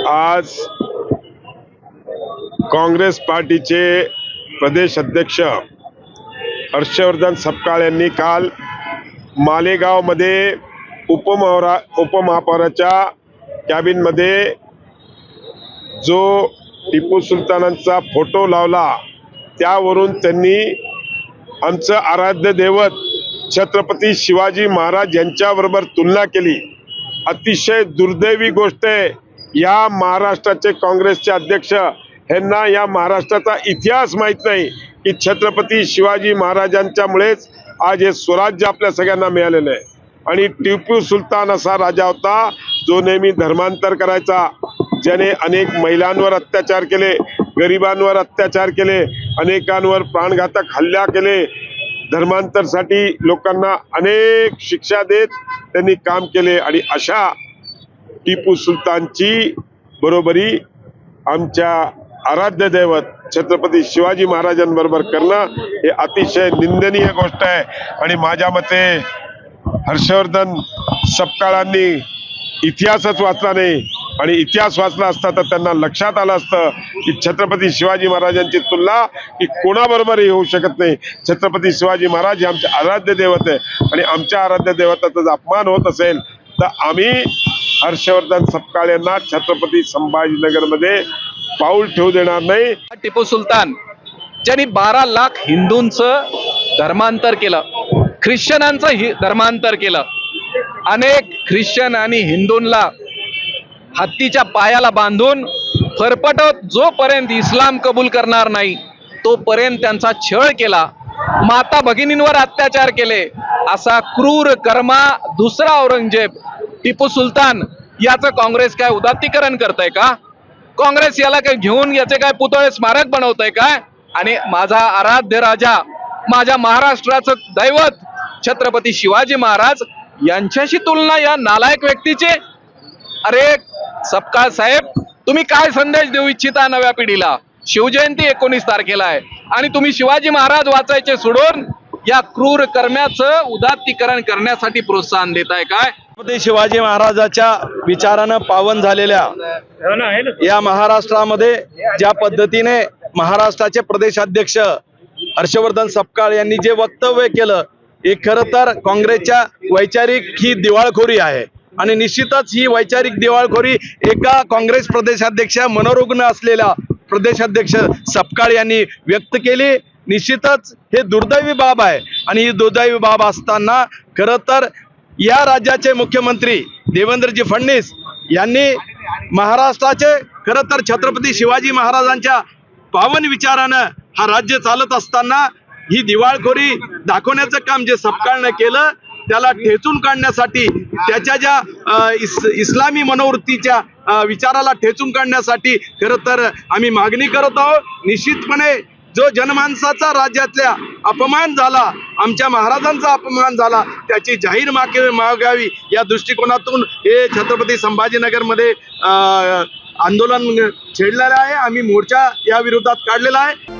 आज काँग्रेस पार्टीचे प्रदेश अध्यक्ष हर्षवर्धन सपकाळ यांनी काल मालेगावमध्ये उपमहापौराच्या कॅबिनमध्ये जो टिपू सुलतानांचा फोटो लावला, त्यावरून त्यांनी आमचं आराध्य दैवत छत्रपती शिवाजी महाराज यांच्याबरोबर तुलना केली। अतिशय दुर्दैवी गोष्ट आहे। या महाराष्ट्राचे काँग्रेसचे अध्यक्ष यांना या महाराष्ट्राचा इतिहास माहित नाही की छत्रपती शिवाजी महाराजांच्यामुळेच आज हे स्वराज्य आपल्या सगळ्यांना मिळालेलं आहे। आणि टिपू सुलतान असा राजा होता जो नेहमी धर्मांतर करायचा, ज्याने अनेक महिलांवर अत्याचार केले, गरिबांवर अत्याचार केले, अनेकांवर प्राणघातक हल्ला केले, धर्मांतरसाठी लोकांना अनेक शिक्षा देत त्यांनी काम केले। आणि अशा टिपू सुलतानची बरोबरी आमच्या आराध्य दैवत छत्रपती शिवाजी महाराजांबरोबर करणं हे अतिशय निंदनीय गोष्ट आहे। आणि माझ्या मते हर्षवर्धन सपकाळांनी इतिहासच वाचला नाही, आणि इतिहास वाचला असता तर त्यांना लक्षात आलं असतं की छत्रपती शिवाजी महाराजांची तुलना ही कोणाबरोबरही होऊ शकत नाही। छत्रपती शिवाजी महाराज हे आमचे आराध्य दैवत आहे, आणि आमच्या आराध्य दैवताचा जर अपमान होत असेल तर आम्ही हर्षवर्धन सपकाळ यांना छत्रपती संभाजीनगरमध्ये पाऊल ठेवू देणार नाही। टिपू सुलतान ज्यांनी 12 लाख हिंदूंचं धर्मांतर केलं, ख्रिश्चनांचं धर्मांतर केलं, अनेक ख्रिश्चन आणि हिंदूंना हत्तीच्या पायाला बांधून फरफटत जोपर्यंत इस्लाम कबूल करणार नाही तोपर्यंत त्यांचा छळ केला, माता भगिनींवर अत्याचार केले, असा क्रूर कर्मा दुसरा औरंगजेब टिपू सुलतान याचं काँग्रेस काय उदात्तीकरण करतंय का? काँग्रेस याला काय घेऊन याचे काय पुतळे स्मारक बनवतंय काय? आणि माझा आराध्य राजा, माझ्या महाराष्ट्राचं दैवत छत्रपती शिवाजी महाराज यांच्याशी तुलना या नालायक व्यक्तीचे? अरे सपकाळ साहेब, तुम्ही काय संदेश देऊ इच्छिता नव्या पिढीला? शिवजयंती 19 तारखेला आहे आणि तुम्ही शिवाजी महाराज वाचायचे सोडून या क्रूर कर्म्याचं उदात्तीकरण करण्यासाठी प्रोत्साहन देताय काय? छत्रपती शिवाजी महाराजांच्या विचारानं पावन झालेल्या या महाराष्ट्रामध्ये ज्या पद्धतीने महाराष्ट्राचे प्रदेशाध्यक्ष हर्षवर्धन सपकाळ यांनी जे वक्तव्य केलं, हे खरं तर काँग्रेसच्या वैचारिक ही दिवाळखोरी आहे। आणि निश्चितच ही वैचारिक दिवाळखोरी एका काँग्रेस प्रदेशाध्यक्ष मनोरुग्ण असलेल्या प्रदेशाध्यक्ष सपकाळ यांनी व्यक्त केली। निश्चितच हे दुर्दैवी बाब आहे, आणि ही दुर्दैवी बाब असताना खरं तर या राज्याचे मुख्यमंत्री देवेंद्रजी फडणवीस यांनी महाराष्ट्राचे खरं तर छत्रपती शिवाजी महाराजांच्या पावन विचारानं हा राज्य चालत असताना ही दिवाळखोरी दाखवण्याचं काम जे सपकाळनं केलं, त्याला ठेचून काढण्यासाठी, त्याच्या ज्या इस्लामी मनोवृत्तीच्या विचाराला ठेचून काढण्यासाठी खरं तर आम्ही मागणी करत आहोत। निश्चितपणे जो जनमानसाचा राज्यातल्या अपमान झाला, आमच्या महाराजांचा अपमान झाला, त्याची जाहीर मागावी या दृष्टिकोनातून हे छत्रपती संभाजीनगरमध्ये आंदोलन छेडलेलं आहे। आम्ही मोर्चा या विरोधात काढलेला आहे।